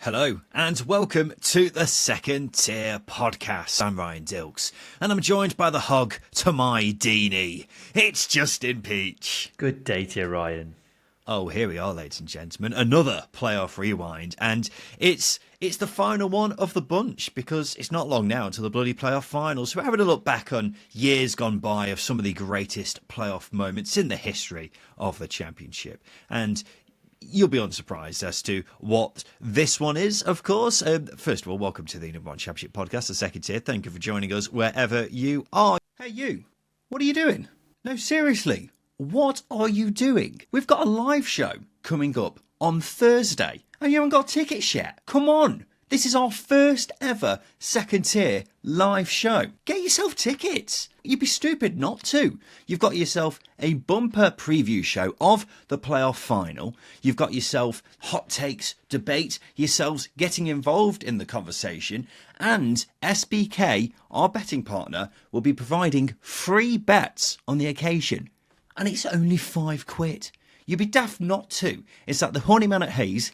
Hello and welcome to the Second Tier Podcast. I'm Ryan Dilks and I'm joined by the hog to my Deenie. It's Justin Peach. Good day to you, Ryan. Oh, here we are, ladies and gentlemen. Another playoff rewind, and it's the final one of the bunch because it's not long now until the bloody playoff final. So we're having a look back on years gone by of some of the greatest playoff moments in the history of the championship. And you'll be unsurprised as to what this one is, of course. First of all, welcome to the number one championship podcast, the Second Tier. Thank you for joining us wherever you are. Hey, you. What are you doing? No, seriously. What are you doing? We've got a live show coming up on Thursday, and you haven't got tickets yet. Come on. This is our first ever Second Tier live show. Get yourself tickets. You'd be stupid not to. You've got yourself a bumper preview show of the playoff final. You've got yourself hot takes, debate, yourselves getting involved in the conversation. And SBK, our betting partner, will be providing free bets on the occasion. And it's only £5. You'd be daft not to. It's at the Honeyman at Hayes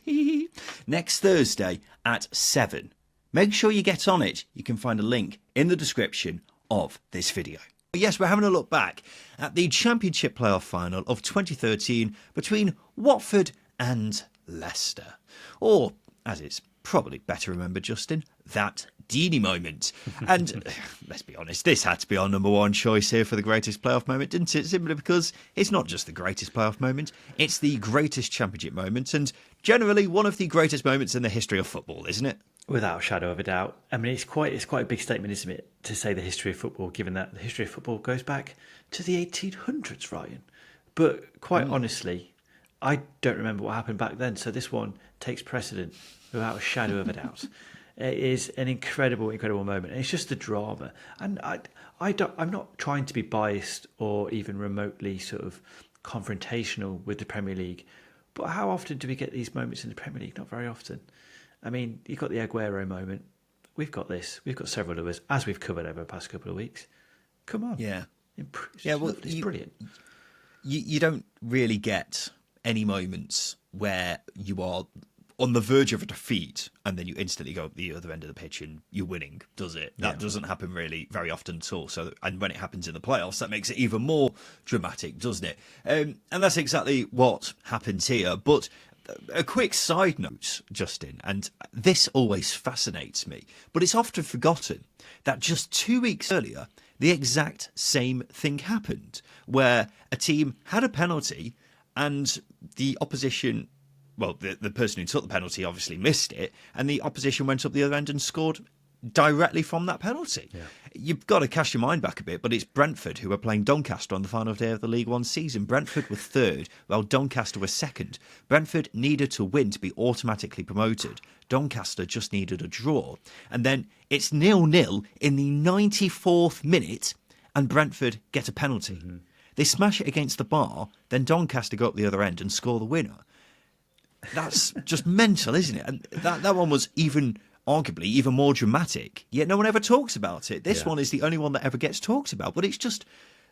next Thursday at 7. Make sure you get on it. You can find a link in the description of this video. Yes, we're having a look back at the Championship playoff final of 2013 between Watford and Leicester. Or, as it's probably better remembered, Justin, that Deenie moment. And let's be honest, this had to be our number one choice here for the greatest playoff moment, didn't it? Simply because it's not just the greatest playoff moment, it's the greatest championship moment and generally one of the greatest moments in the history of football, isn't it? Without a shadow of a doubt. I mean, it's quite a big statement, isn't it, to say the history of football, given that the history of football goes back to the 1800s, Ryan. But quite honestly, I don't remember what happened back then, so this one takes precedent without a shadow of a doubt. It is an incredible, incredible moment. And it's just the drama. And I'm not trying to be biased or even remotely sort of confrontational with the Premier League. But how often do we get these moments in the Premier League? Not very often. I mean, you've got the Aguero moment. We've got this. We've got several of us, as we've covered over the past couple of weeks. Come on. Yeah. It's brilliant. You don't really get any moments where you are on the verge of a defeat and then you instantly go up the other end of the pitch and you're winning, does it? That doesn't happen really very often at all. So, and when it happens in the playoffs, that makes it even more dramatic, doesn't it? And that's exactly what happens here. But a quick side note, Justin, and this always fascinates me, but it's often forgotten that just 2 weeks earlier, the exact same thing happened, where a team had a penalty and the opposition, well, the person who took the penalty obviously missed it, and the opposition went up the other end and scored directly from that penalty. Yeah. You've got to cast your mind back a bit, but it's Brentford who were playing Doncaster on the final day of the League One season. Brentford were third, while Doncaster were second. Brentford needed to win to be automatically promoted. Doncaster just needed a draw. And then it's 0-0 in the 94th minute, and Brentford get a penalty. Mm-hmm. They smash it against the bar, then Doncaster go up the other end and score the winner. That's just mental, isn't it? And that one was arguably even more dramatic, yet no one ever talks about it. This one is the only one that ever gets talked about, but it's just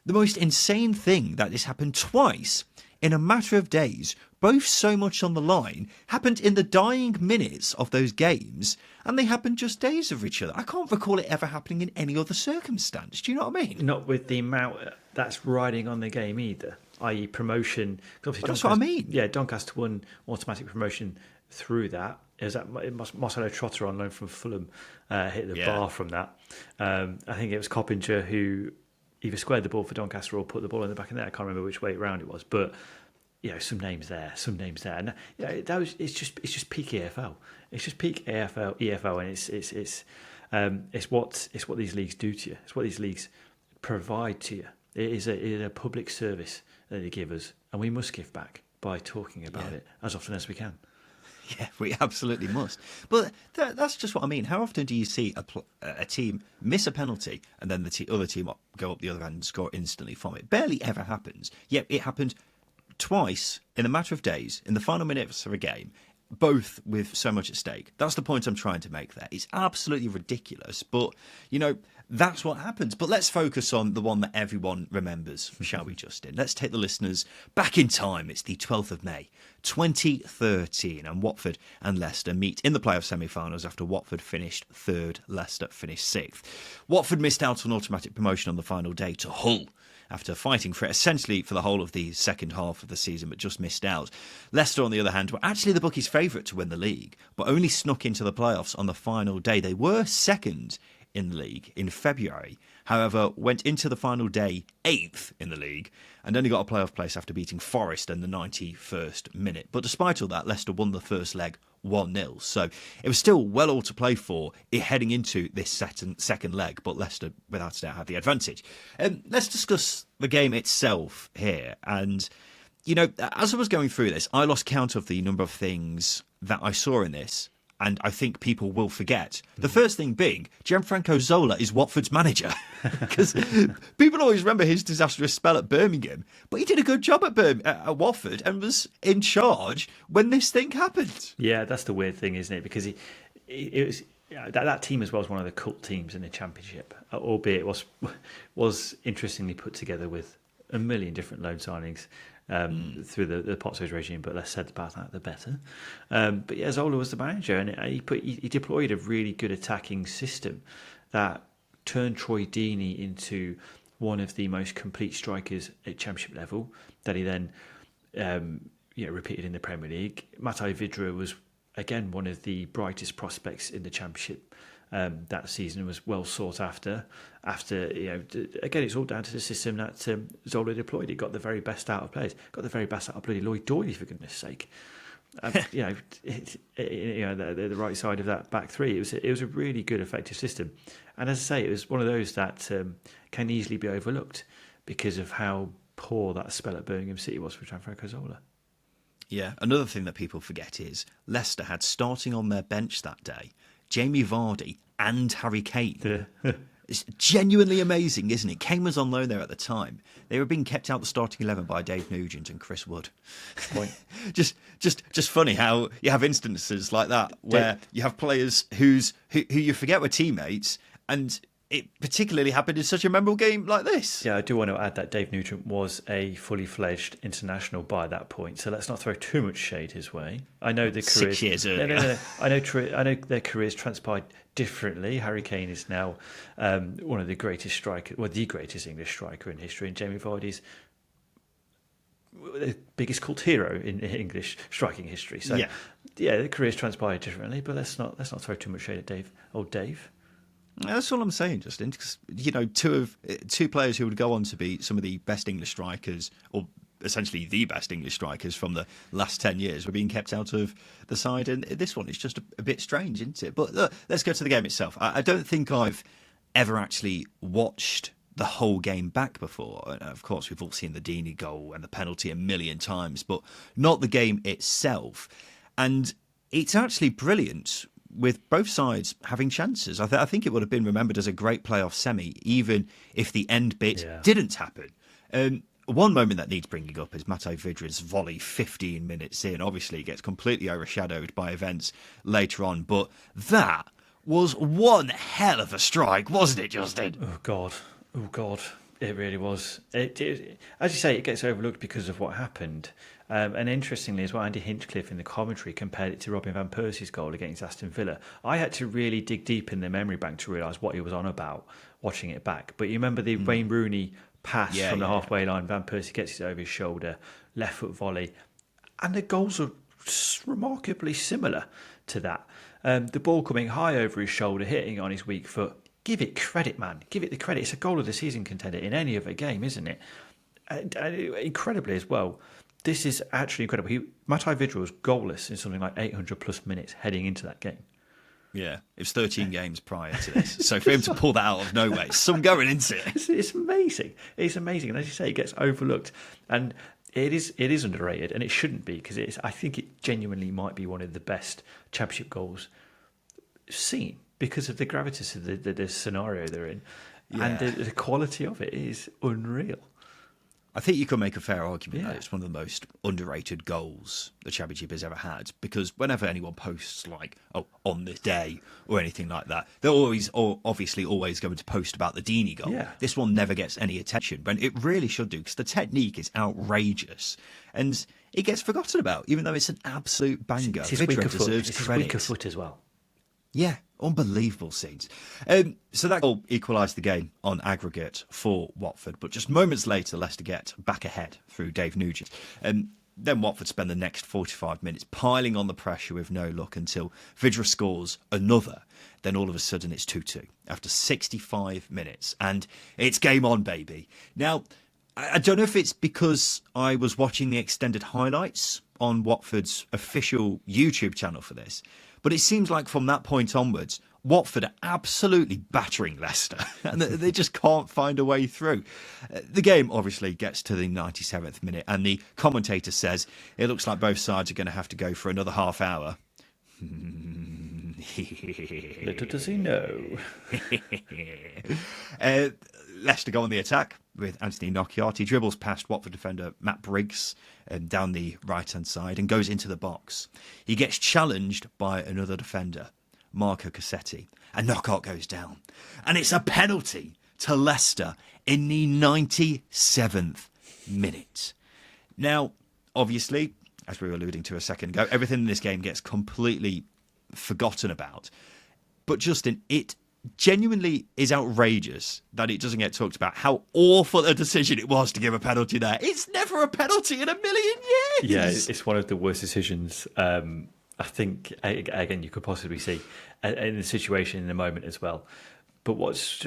the most insane thing that this happened twice in a matter of days, both so much on the line, happened in the dying minutes of those games, and they happened just days of each other. I can't recall it ever happening in any other circumstance. Do you know what I mean? Not with the amount that's riding on the game either, i.e. promotion. That's what I mean. Yeah, Doncaster won automatic promotion through that. Is that Marcelo Trotter on loan from Fulham hit the bar from that. I think it was Coppinger who either squared the ball for Doncaster or put the ball in the back of the net. I can't remember which way around it was, but some names there. And it's just peak EFL. It's just peak EFL, and it's what these leagues do to you. It's what these leagues provide to you. It is a public service that they give us, and we must give back by talking about it as often as we can. Yeah, we absolutely must. But that's just what I mean. How often do you see a team miss a penalty and then the other team go up the other end and score instantly from it? Barely ever happens. Yet it happened twice in a matter of days, in the final minutes of a game, both with so much at stake. That's the point I'm trying to make there. It's absolutely ridiculous, but, that's what happens. But let's focus on the one that everyone remembers, shall we, Justin? Let's take the listeners back in time. It's the 12th of May, 2013, and Watford and Leicester meet in the playoff semi-finals after Watford finished third, Leicester finished sixth. Watford missed out on automatic promotion on the final day to Hull, after fighting for it essentially for the whole of the second half of the season, but just missed out. Leicester, on the other hand, were actually the bookies' favourite to win the league, but only snuck into the playoffs on the final day. They were second in the league in February, however, went into the final day 8th in the league and only got a playoff place after beating Forest in the 91st minute. But despite all that, Leicester won the first leg 1-0. So it was still well all to play for heading into this second leg, but Leicester, without a doubt, had the advantage. Let's discuss the game itself here. And, as I was going through this, I lost count of the number of things that I saw in this, and I think people will forget. The first thing being, Gianfranco Zola is Watford's manager. Because people always remember his disastrous spell at Birmingham, but he did a good job at Watford and was in charge when this thing happened. Yeah, that's the weird thing, isn't it? Because it was that team as well was one of the cult teams in the Championship, albeit was interestingly put together with a million different loan signings through the Potter's regime, but less said about that, the better. But yeah, Zola was the manager, and he deployed a really good attacking system that turned Troy Deeney into one of the most complete strikers at Championship level. That he then repeated in the Premier League. Matai Vidra was again one of the brightest prospects in the Championship. That season was well sought after. Again, it's all down to the system that Zola deployed. It got the very best out of players. Got the very best out of bloody Lloyd Doyley, for goodness sake. The right side of that back three. It was a really good, effective system. And as I say, it was one of those that can easily be overlooked because of how poor that spell at Birmingham City was for Gianfranco Zola. Yeah, another thing that people forget is Leicester had starting on their bench that day Jamie Vardy and Harry Kane. It's genuinely amazing, isn't it? Kane was on loan there at the time. They were being kept out the starting 11 by Dave Nugent and Chris Wood. just funny how you have instances like that where you have players who you forget were teammates, and it particularly happened in such a memorable game like this. Yeah, I do want to add that Dave Nugent was a fully fledged international by that point, so let's not throw too much shade his way. I know the careers 6 years earlier. No. I know their careers transpired differently. Harry Kane is now one of the greatest strikers, the greatest English striker in history, and Jamie Vardy's the biggest cult hero in English striking history. So yeah, the careers transpired differently, but let's not throw too much shade at Dave. That's all I'm saying, Justin. Because two players who would go on to be some of the best English strikers, or essentially the best English strikers from the last 10 years, were being kept out of the side, and this one is just a bit strange, isn't it? But look, let's go to the game itself. I don't think I've ever actually watched the whole game back before. Of course, we've all seen the Deeney goal and the penalty a million times, but not the game itself. And it's actually brilliant, with both sides having chances. I think it would have been remembered as a great playoff semi, even if the end bit didn't happen. One moment that needs bringing up is Matai Vidra's volley 15 minutes in. Obviously, it gets completely overshadowed by events later on, but that was one hell of a strike, wasn't it, Justin? Oh, God. It really was. It, as you say, it gets overlooked because of what happened. And interestingly as well, Andy Hinchcliffe in the commentary compared it to Robin van Persie's goal against Aston Villa. I had to really dig deep in the memory bank to realise what he was on about watching it back. But you remember the Wayne Rooney pass from the halfway line, Van Persie gets it over his shoulder, left foot volley, and the goals are remarkably similar to that. The ball coming high over his shoulder, hitting on his weak foot. Give it credit, man. Give it the credit. It's a goal of the season contender in any other game, isn't it? And incredibly as well, this is actually incredible. Matai Vidra was goalless in something like 800 plus minutes heading into that game. Yeah, it was 13 games prior to this. So for him to pull that out of nowhere, some going into it. It's amazing. It's amazing. And as you say, it gets overlooked. And it is underrated, and it shouldn't be, because I think it genuinely might be one of the best Championship goals seen because of the gravitas of the scenario they're in. Yeah. And the quality of it is unreal. I think you could make a fair argument that it's one of the most underrated goals the Championship has ever had, because whenever anyone posts like, oh, on this day or anything like that, they're obviously always going to post about the Deeney goal. Yeah. This one never gets any attention, but it really should do, because the technique is outrageous and it gets forgotten about, even though it's an absolute banger. It's his weaker foot. Deserves It's his credit. weaker foot as well. Yeah, unbelievable scenes. So that goal equalised the game on aggregate for Watford, but just moments later, Leicester get back ahead through Dave Nugent. Then Watford spend the next 45 minutes piling on the pressure with no luck until Vydra scores another. Then all of a sudden it's 2-2 after 65 minutes, and it's game on, baby. Now, I don't know if it's because I was watching the extended highlights on Watford's official YouTube channel for this, but it seems like from that point onwards, Watford are absolutely battering Leicester, and they just can't find a way through. The game obviously gets to the 97th minute, and the commentator says it looks like both sides are going to have to go for another half hour. Little does he know. Leicester go on the attack with Anthony Nokiart. He dribbles past Watford defender Matt Briggs down the right-hand side and goes into the box. He gets challenged by another defender, Marco Cassetti, and Knockout goes down. And it's a penalty to Leicester in the 97th minute. Now, obviously, as we were alluding to a second ago, everything in this game gets completely forgotten about. But Justin, it genuinely is outrageous that it doesn't get talked about how awful a decision it was to give a penalty there. It's never a penalty in a million years. Yeah, it's one of the worst decisions I think, again, you could possibly see in the situation in the moment as well. But what's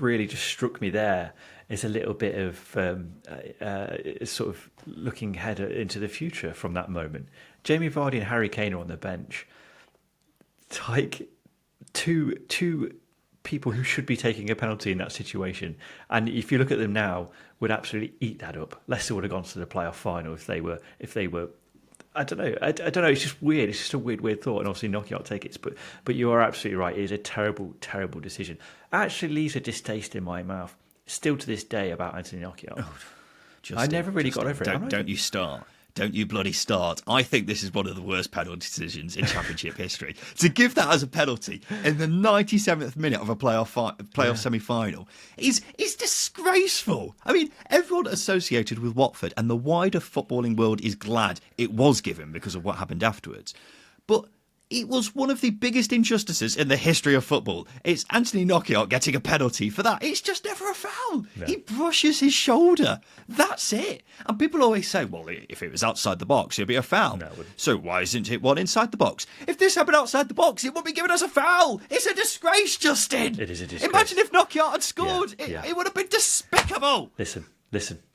really just struck me there is a little bit of sort of looking ahead into the future from that moment. Jamie Vardy and Harry Kane are on the bench. Like two people who should be taking a penalty in that situation. And if you look at them now, would absolutely eat that up. Leicester would have gone to the playoff final if they were. I don't know. I don't know. It's just weird. It's just a weird thought. And obviously, Nokia take it. But you are absolutely right. It is a terrible, terrible decision. It actually leaves a distaste in my mouth, still to this day, about Anthony Nokia. Oh, I never really got over it. Don't you start. Don't you bloody start. I think this is one of the worst penalty decisions in Championship history. To give that as a penalty in the 97th minute of a playoff semi-final is disgraceful. I mean, everyone associated with Watford and the wider footballing world is glad it was given because of what happened afterwards. But it was one of the biggest injustices in the history of football. It's Anthony Nokia getting a penalty for that. It's just never a foul. No. He brushes his shoulder. That's it. And people always say, well, if it was outside the box, it'd be a foul. No, so why isn't it one inside the box? If this happened outside the box, it wouldn't be given as a foul. It's a disgrace, Justin. It is a disgrace. Imagine if Nokia had scored. It would have been despicable. Listen.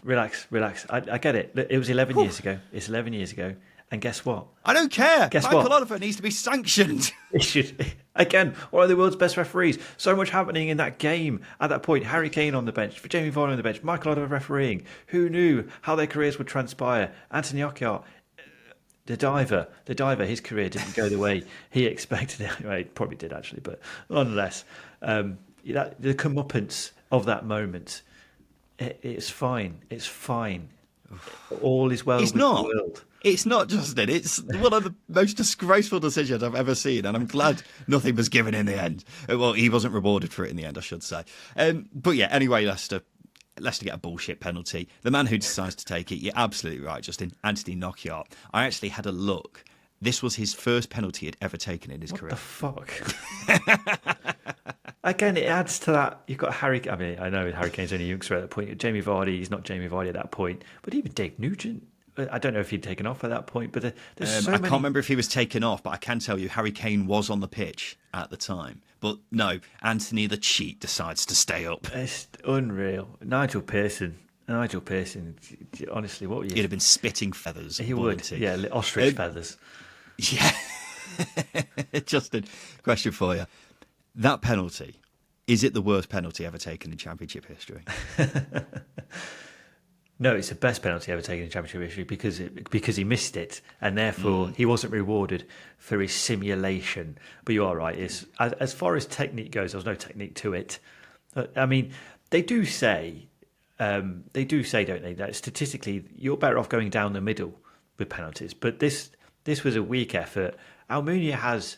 Relax. I get it. It was 11 years ago. It's 11 years ago. And guess what? I don't care. Michael what? Oliver needs to be sanctioned. He should. Again, one of the world's best referees. So much happening in that game at that point. Harry Kane on the bench, Jamie Vardy on the bench, Michael Oliver refereeing. Who knew how their careers would transpire? Anthony Okiar, the diver, his career didn't go the way he expected it. Well, it probably did actually, but nonetheless, the comeuppance of that moment, it's fine. It's fine. All is well with the world. It's not, Justin. It's one of the most disgraceful decisions I've ever seen, and I'm glad nothing was given in the end. Well, he wasn't rewarded for it in the end, I should say. But yeah, anyway, Leicester get a bullshit penalty. The man who decides to take it, you're absolutely right, Justin, Anthony Nokia. I actually had a look. This was his first penalty he'd ever taken in his career. What the fuck? Again, it adds to that. You've got Harry. I mean, I know Harry Kane's only a youngster at that point. Jamie Vardy, he's not Jamie Vardy at that point. But even Dave Nugent, I don't know if he'd taken off at that point. But there's so many. I can't remember if he was taken off, but I can tell you Harry Kane was on the pitch at the time. But no, Anthony the cheat decides to stay up. It's unreal. Nigel Pearson, honestly, what were you? He'd have been spitting feathers. He would, yeah, ostrich feathers. Yeah. Justin, question for you. That penalty, is it the worst penalty ever taken in Championship history? No, it's the best penalty ever taken in Championship history because he missed it and therefore he wasn't rewarded for his simulation. But you are right. As far as technique goes, there was no technique to it. I mean, they do say, they do say, don't they, that statistically you're better off going down the middle with penalties. But this was a weak effort. Almunia has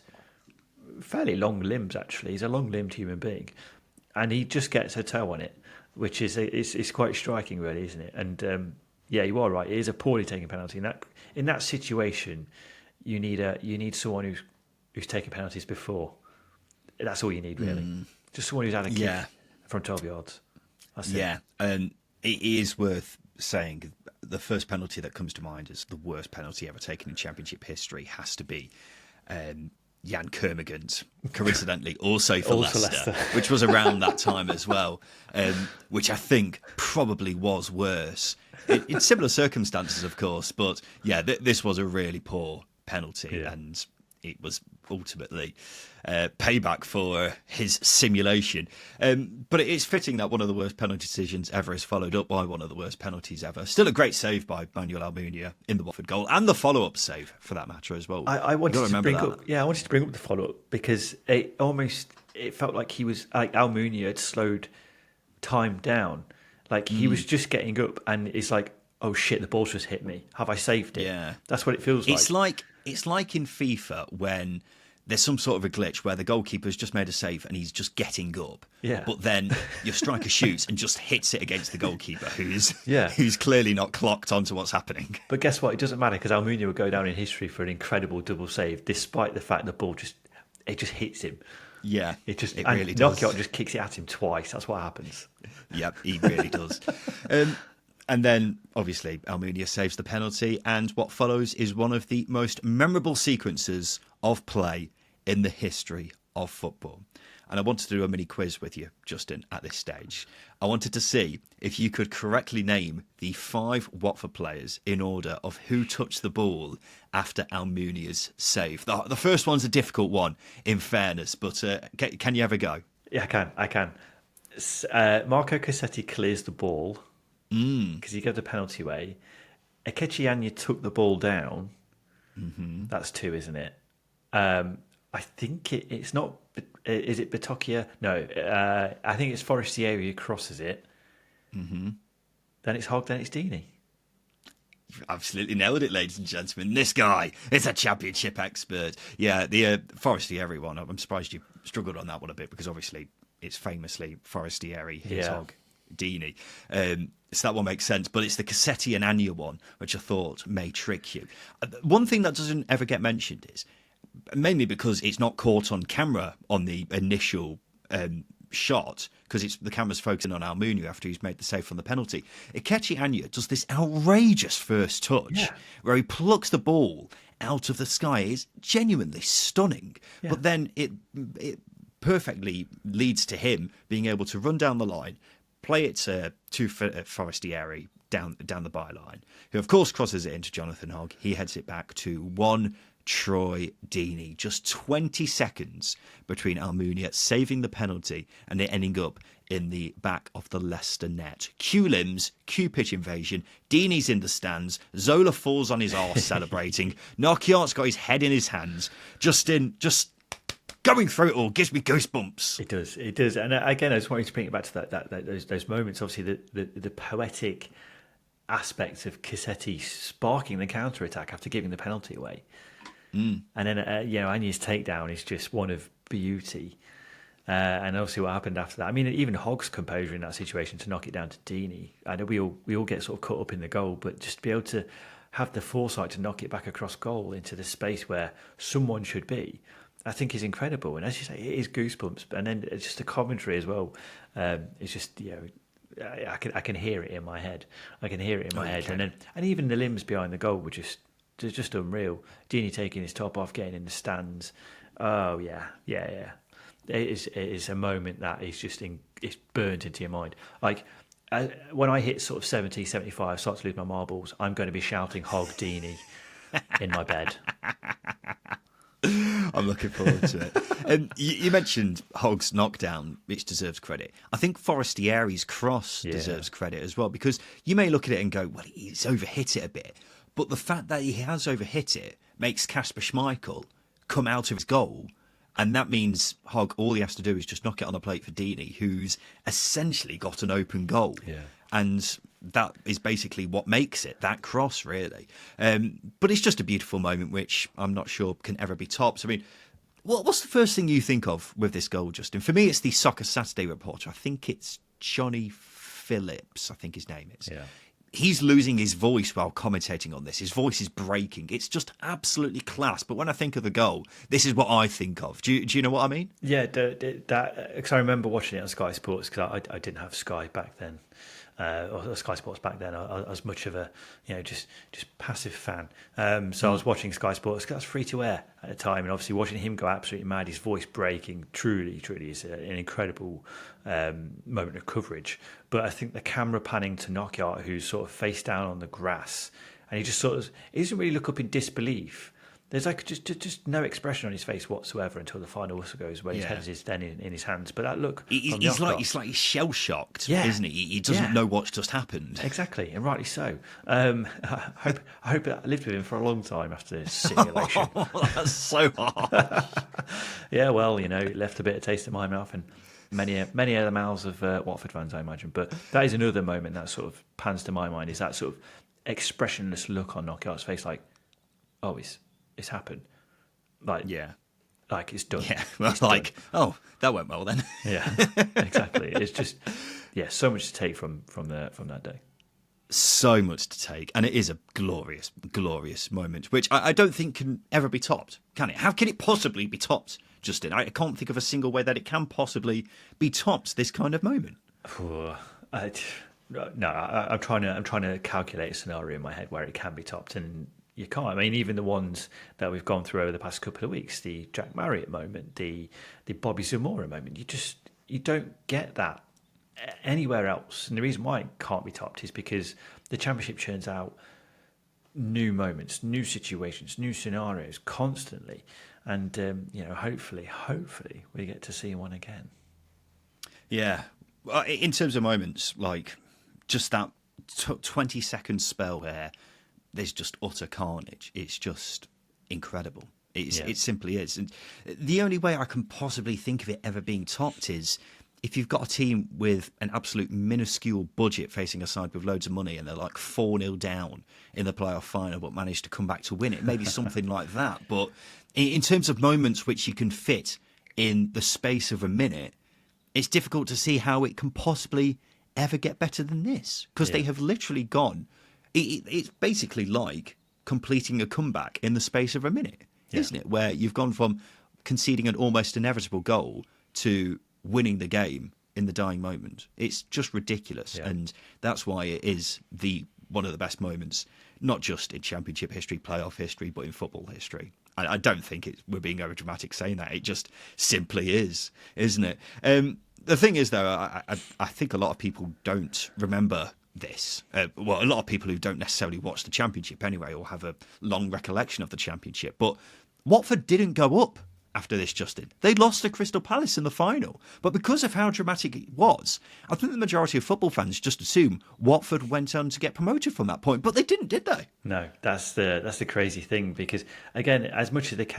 fairly long limbs, actually. He's a long-limbed human being, and he just gets a toe on it, which is it's quite striking, really, isn't it? And yeah, you are right. It is a poorly taken penalty. In that situation, you need someone who's taken penalties before. That's all you need, really. Just someone who's had a kick from 12 yards. That's it. Yeah, and it is worth saying the first penalty that comes to mind as the worst penalty ever taken in Championship history has to be Jan Kermorgant, coincidentally also for Leicester, which was around that time as well, which I think probably was worse. In similar circumstances, of course, but yeah, this was a really poor penalty, and it was ultimately payback for his simulation. But it is fitting that one of the worst penalty decisions ever is followed up by one of the worst penalties ever. Still a great save by Manuel Almunia in the Watford goal, and the follow-up save for that matter as well. I wanted to bring up the follow-up because it felt like Almunia had slowed time down. Like he was just getting up, and it's like, oh shit, the ball's just hit me. Have I saved it? Yeah, that's what it feels like. It's like in FIFA when there's some sort of a glitch where the goalkeeper's just made a save and he's just getting up. Yeah. But then your striker shoots and just hits it against the goalkeeper who's clearly not clocked onto what's happening. But guess what? It doesn't matter because Almunia will go down in history for an incredible double save, despite the fact the ball just hits him. Yeah, it really does. Knockout just kicks it at him twice. That's what happens. Yep, he really does. And then, obviously, Almunia saves the penalty, and what follows is one of the most memorable sequences of play in the history of football. And I wanted to do a mini quiz with you, Justin, at this stage. I wanted to see if you could correctly name the 5 Watford players in order of who touched the ball after Almunia's save. The first one's a difficult one, in fairness, but can you have a go? Yeah, I can. Marco Cassetti clears the ball because he gave the penalty away. Ekechi Anya took the ball down. Mm-hmm. That's 2, isn't it? I think it's not. Is it Batokia? No, I think it's Forestieri who crosses it. Mm-hmm. Then it's Hogg. Then it's Deeney. You've absolutely nailed it, ladies and gentlemen. This guy is a championship expert. Yeah, the Forestieri one. I'm surprised you struggled on that one a bit because obviously it's famously Forestieri, here's Hogg, Deeney. So that one makes sense, but it's the Cassetti and Anya one, which I thought may trick you. One thing that doesn't ever get mentioned is, mainly because it's not caught on camera on the initial shot, because the camera's focusing on Almunia after he's made the save from the penalty. Ekechi Anya does this outrageous first touch where he plucks the ball out of the sky. It's genuinely stunning. Yeah. But then it perfectly leads to him being able to run down the line, play it to Forestieri down the byline, who of course crosses it into Jonathan Hogg. He heads it back to one Troy Deeney. Just 20 seconds between Almunia saving the penalty and it ending up in the back of the Leicester net. Cue limbs, cue pitch invasion. Deeney's in the stands. Zola falls on his arse celebrating. Narkiart's got his head in his hands. Justin, just going through it all gives me goosebumps. It does. And again, I just wanted to bring it back to those moments. Obviously, the poetic aspects of Cassetti sparking the counter-attack after giving the penalty away. And then, Anya's takedown is just one of beauty. And obviously what happened after that. I mean, even Hogg's composure in that situation to knock it down to Deeney. I know we all get sort of caught up in the goal, but just to be able to have the foresight to knock it back across goal into the space where someone should be, I think is incredible. And as you say, it is goosebumps. And then it's just the commentary as well. It's just, I can hear it in my head. And even the limbs behind the goal were just unreal. Deeney taking his top off, getting in the stands. Oh yeah. It is a moment that is just it's burnt into your mind. Like when I hit sort of 70, 75, start to lose my marbles, I'm going to be shouting Hogg Deeney in my bed. I'm looking forward to it. You mentioned Hogg's knockdown, which deserves credit. I think Forestieri's cross deserves credit as well, because you may look at it and go, well, he's overhit it a bit. But the fact that he has overhit it makes Kasper Schmeichel come out of his goal. And that means Hogg, all he has to do is just knock it on the plate for Deeney, who's essentially got an open goal. Yeah. and that is basically what makes it, that cross, really. But it's just a beautiful moment, which I'm not sure can ever be topped. I mean, what's the first thing you think of with this goal, Justin? For me, it's the Soccer Saturday reporter. I think it's Johnny Phillips, I think his name is. Yeah. He's losing his voice while commentating on this. His voice is breaking. It's just absolutely class. But when I think of the goal, this is what I think of. Do you know what I mean? Yeah, because I remember watching it on Sky Sports, because I didn't have Sky back then, or Sky Sports back then. I was much of a just passive fan. So I was watching Sky Sports because that's free to air at the time, and obviously watching him go absolutely mad, his voice breaking, truly is an incredible moment of coverage. But I think the camera panning to Knockout, who's sort of face down on the grass, and he doesn't really look up in disbelief. There's like just no expression on his face whatsoever until the final whistle goes, where his head is then in his hands. But that look, he's like shell shocked, isn't he? He doesn't know what's just happened. Exactly, and rightly so. I hope that lived with him for a long time after this City election. That's so hard. Yeah, well, it left a bit of taste in my mouth and many other mouths of Watford fans, I imagine. But that is another moment that sort of pans to my mind, is that sort of expressionless look on Knockout's face, like, oh, it's happened. Like it's done. Yeah, well, it's like, done. oh, that went well then. Yeah, exactly. It's just, so much to take from that day. So much to take, and it is a glorious, glorious moment, which I don't think can ever be topped, can it? How can it possibly be topped, Justin? I can't think of a single way that it can possibly be topped, this kind of moment. No, I'm trying to calculate a scenario in my head where it can be topped, and you can't. I mean, even the ones that we've gone through over the past couple of weeks, the Jack Marriott moment, the Bobby Zamora moment, you don't get that anywhere else. And the reason why it can't be topped is because the Championship churns out new moments, new situations, new scenarios constantly, and hopefully we get to see one again. Yeah, in terms of moments, like just that 20-second spell there. There's just utter carnage. It's just incredible. It simply is. And the only way I can possibly think of it ever being topped is if you've got a team with an absolute minuscule budget facing a side with loads of money and they're like 4-0 down in the playoff final but manage to come back to win it. Maybe something like that. But in terms of moments which you can fit in the space of a minute, it's difficult to see how it can possibly ever get better than this, because they have literally gone... It's basically like completing a comeback in the space of a minute, isn't it? Where you've gone from conceding an almost inevitable goal to winning the game in the dying moment. It's just ridiculous. Yeah. And that's why it is one of the best moments, not just in Championship history, playoff history, but in football history. I don't think we're being overdramatic saying that. It just simply is, isn't it? The thing is, though, I think a lot of people don't remember this. A lot of people who don't necessarily watch the Championship anyway, or have a long recollection of the Championship. But Watford didn't go up after this, Justin. They lost to Crystal Palace in the final. But because of how dramatic it was, I think the majority of football fans just assume Watford went on to get promoted from that point. But they didn't, did they? No, that's the crazy thing, because again, as chaotic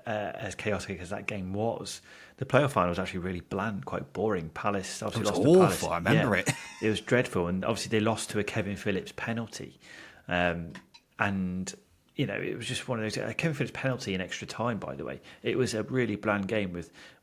as that game was, the playoff final was actually really bland, quite boring. Palace obviously lost to Palace. I remember it. It was dreadful, and obviously they lost to a Kevin Phillips penalty, and it was just one of those. Kevin Phillips penalty in extra time, by the way. It was a really bland game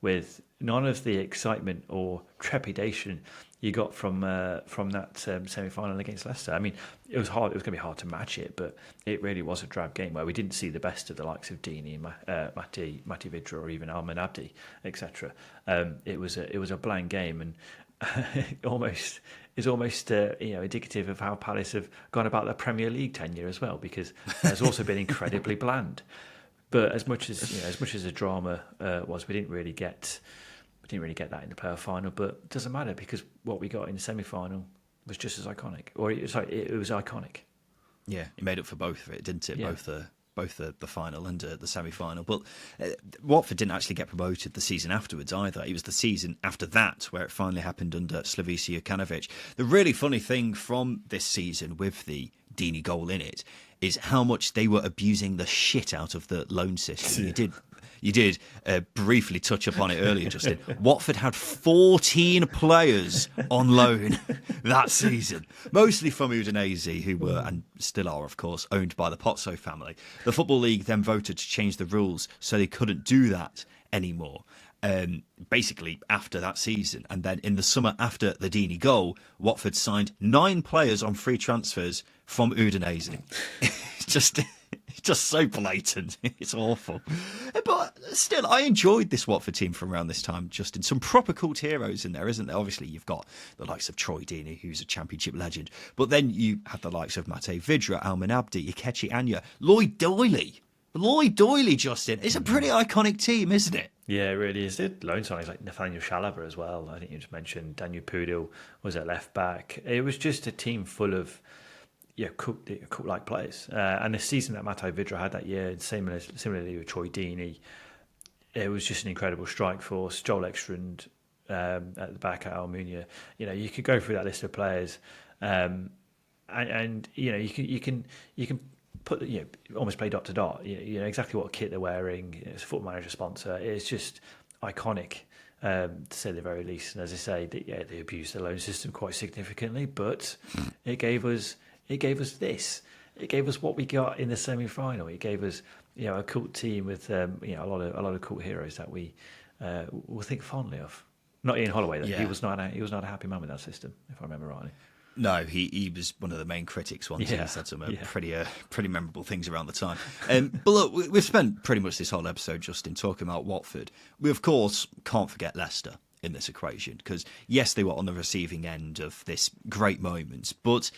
with none of the excitement or trepidation you got from that semi-final against Leicester. I mean, it was hard. It was going to be hard to match it, but it really was a drab game where we didn't see the best of the likes of Deeney, Matti Vidra, or even Alman Abdi, etc. It was a bland game, and it is almost indicative of how Palace have gone about their Premier League tenure as well, because it has also been incredibly bland. But as much as the drama was, we didn't really get that in the playoff final. But it doesn't matter, because what we got in the semi-final was just as iconic, it was iconic. Yeah, it made up for both of it, didn't it? Yeah. Both the final and the semi-final. But Watford didn't actually get promoted the season afterwards either. It was the season after that where it finally happened under Slavisa Jokanovic. The really funny thing from this season with the Deeney goal in it is how much they were abusing the shit out of the loan system. You did briefly touch upon it earlier, Justin. Watford had 14 players on loan that season, mostly from Udinese, who were, and still are, of course, owned by the Pozzo family. The Football League then voted to change the rules so they couldn't do that anymore. Basically after that season, and then in the summer after the Deeney goal, Watford signed 9 players on free transfers from Udinese. It's just so blatant. It's awful. But still, I enjoyed this Watford team from around this time, Justin. Some proper cult heroes in there, isn't there? Obviously, you've got the likes of Troy Deeney, who's a championship legend. But then you have the likes of Mate Vidra, Alman Abdi, Ikechi Anya, Lloyd Doyley. Lloyd Doyley, Justin. It's a pretty iconic team, isn't it? Yeah, it really is. It loan signings like Nathaniel Chalobah as well. I think you just mentioned Daniel Pudil was at left back. It was just a team full of cult-like players. And the season that Matteo Vidra had that year, similarly with Troy Deeney, it was just an incredible strike force. Joel Ekstrand at the back at Almunia. You could go through that list of players, and you can put almost play dot to dot. You know exactly what kit they're wearing. It's a Football Manager sponsor. It's just iconic, to say the very least. And as I say, they abused the loan system quite significantly, but it gave us this. It gave us what we got in the semi-final. It gave us a cult team with a lot of cult heroes that we will think fondly of. Not Ian Holloway though. Yeah. He was not a happy man with that system, if I remember rightly. No, he was one of the main critics once. He said some pretty memorable things around the time. But look, we've spent pretty much this whole episode, Justin, talking about Watford. We, of course, can't forget Leicester in this equation because, yes, they were on the receiving end of this great moment, but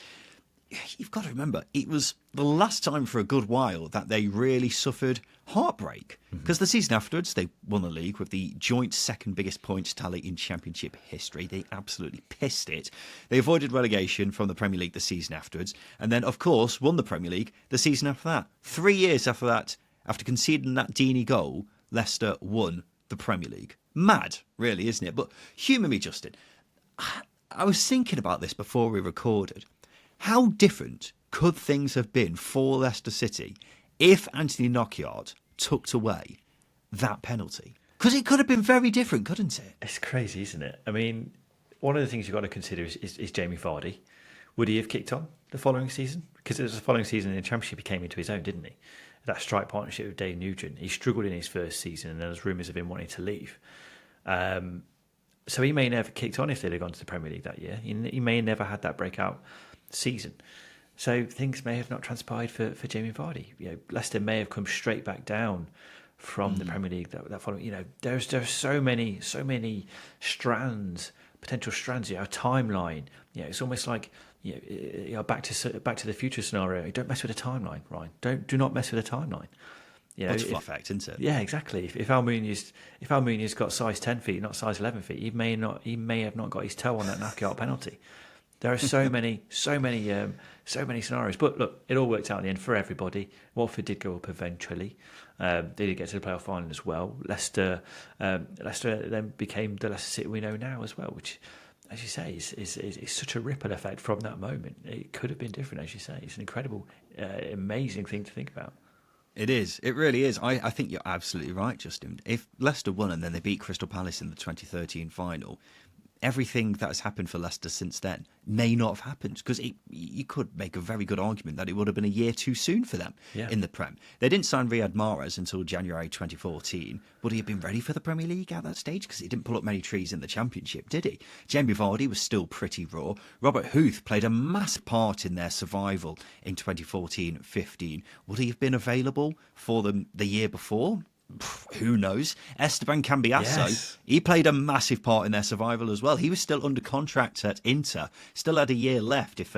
you've got to remember, it was the last time for a good while that they really suffered heartbreak. Because the season afterwards, they won the league with the joint second biggest points tally in Championship history. They absolutely pissed it. They avoided relegation from the Premier League the season afterwards. And then, of course, won the Premier League the season after that. 3 years after that, after conceding that Deeney goal, Leicester won the Premier League. Mad, really, isn't it? But humour me, Justin. I was thinking about this before we recorded. How different could things have been for Leicester City if Anthony Knockaert tucked away that penalty? Because it could have been very different, couldn't it? It's crazy, isn't it? I mean, one of the things you've got to consider is Jamie Vardy. Would he have kicked on the following season? Because it was the following season in the Championship he came into his own, didn't he? That strike partnership with Dave Nugent. He struggled in his first season and there was rumours of him wanting to leave. So he may never have kicked on if they'd have gone to the Premier League that year. He may have never had that breakout season. So things may have not transpired for Jamie Vardy. Leicester may have come straight back down from the Premier League that following. There's so many strands, potential strands. A timeline. It's almost like back to the future scenario. Don't mess with the timeline, Ryan. Do not mess with the timeline. It's flat fact, isn't it? Yeah, exactly. If Almunia's got size 10 feet, not size 11 feet, he may have not got his toe on that knockout penalty. There are so many scenarios. But look, it all worked out in the end for everybody. Watford did go up eventually. They did get to the playoff final as well. Leicester then became the Leicester City we know now as well, which, as you say, is such a ripple effect from that moment. It could have been different, as you say. It's an incredible, amazing thing to think about. It is. It really is. I think you're absolutely right, Justin. If Leicester won and then they beat Crystal Palace in the 2013 final, everything that has happened for Leicester since then may not have happened because you could make a very good argument that it would have been a year too soon for them in the Prem. They didn't sign Riyad Mahrez until January 2014. Would he have been ready for the Premier League at that stage? Because he didn't pull up many trees in the Championship, did he? Jamie Vardy was still pretty raw. Robert Huth played a massive part in their survival in 2014-15. Would he have been available for them the year before? Who knows? Esteban Cambiasso, he played a massive part in their survival as well. He was still under contract at Inter, still had a year left if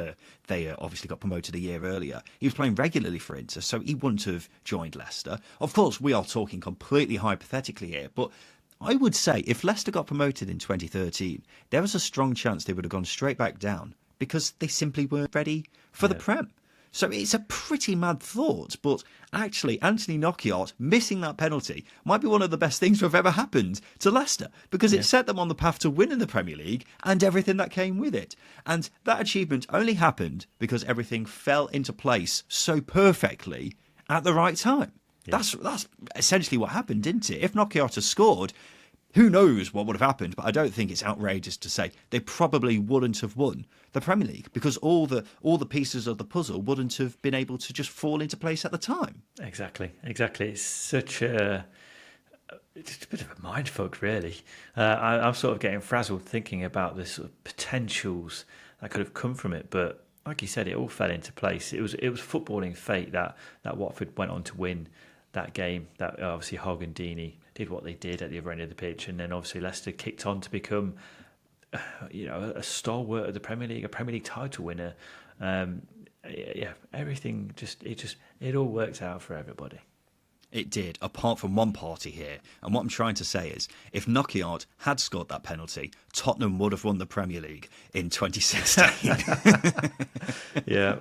they obviously got promoted a year earlier. He was playing regularly for Inter, so he wouldn't have joined Leicester. Of course, we are talking completely hypothetically here, but I would say if Leicester got promoted in 2013, there was a strong chance they would have gone straight back down because they simply weren't ready for the Prem. So it's a pretty mad thought, but actually Anthony Knockaert missing that penalty might be one of the best things to have ever happened to Leicester because it set them on the path to winning the Premier League and everything that came with it. And that achievement only happened because everything fell into place so perfectly at the right time. That's essentially what happened, didn't it? If Knockout had scored, who knows what would have happened, but I don't think it's outrageous to say they probably wouldn't have won the Premier League because all the pieces of the puzzle wouldn't have been able to just fall into place at the time. Exactly. It's a bit of a mindfuck, really. I'm sort of getting frazzled thinking about the sort of potentials that could have come from it, but like you said, it all fell into place. It was footballing fate that Watford went on to win that game. That obviously Hogg and Deeney did what they did at the other end of the pitch, and then obviously Leicester kicked on to become, a stalwart of the Premier League, a Premier League title winner. Everything it all worked out for everybody. It did, apart from one party here. And what I'm trying to say is, if Knockout had scored that penalty, Tottenham would have won the Premier League in 2016. Yeah.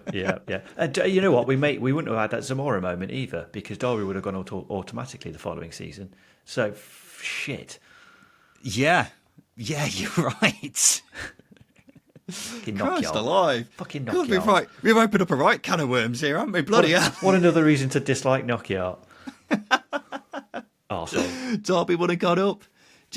And you know what? We wouldn't have had that Zamora moment either, because Derby would have gone automatically the following season. So, shit. Yeah, you're right. Fucking Christ Knockout. alive. Fucking God, Knockout. we've opened up a right can of worms here, haven't we? Bloody hell. What another reason to dislike Knockout. Arsehole. Derby would have got up.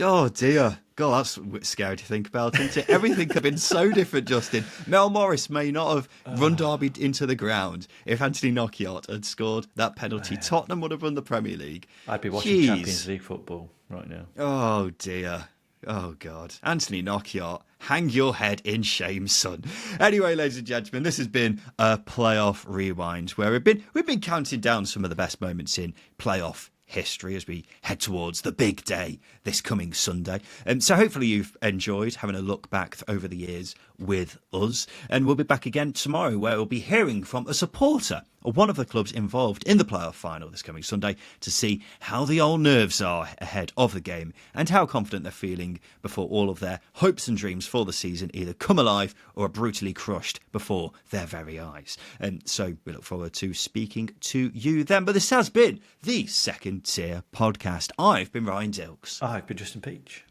Oh dear. God, that's scary to think about, isn't it? Everything could have been so different, Justin. Mel Morris may not have run Derby into the ground if Anthony Knockout had scored that penalty. Tottenham would have won the Premier League. I'd be watching Champions League football right now. Oh dear. Oh God. Anthony Knockout, hang your head in shame, son. Anyway, ladies and gentlemen, this has been a playoff rewind where we've been counting down some of the best moments in playoff history as we head towards the big day this coming Sunday. So hopefully you've enjoyed having a look back over the years with us. And we'll be back again tomorrow where we'll be hearing from a supporter of one of the clubs involved in the playoff final this coming Sunday to see how the old nerves are ahead of the game and how confident they're feeling before all of their hopes and dreams for the season either come alive or are brutally crushed before their very eyes. And so we look forward to speaking to you then. But this has been the Second Tier Podcast. I've been Ryan Dilks. I've been Justin Peach.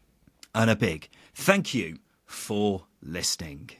And a big thank you for listening.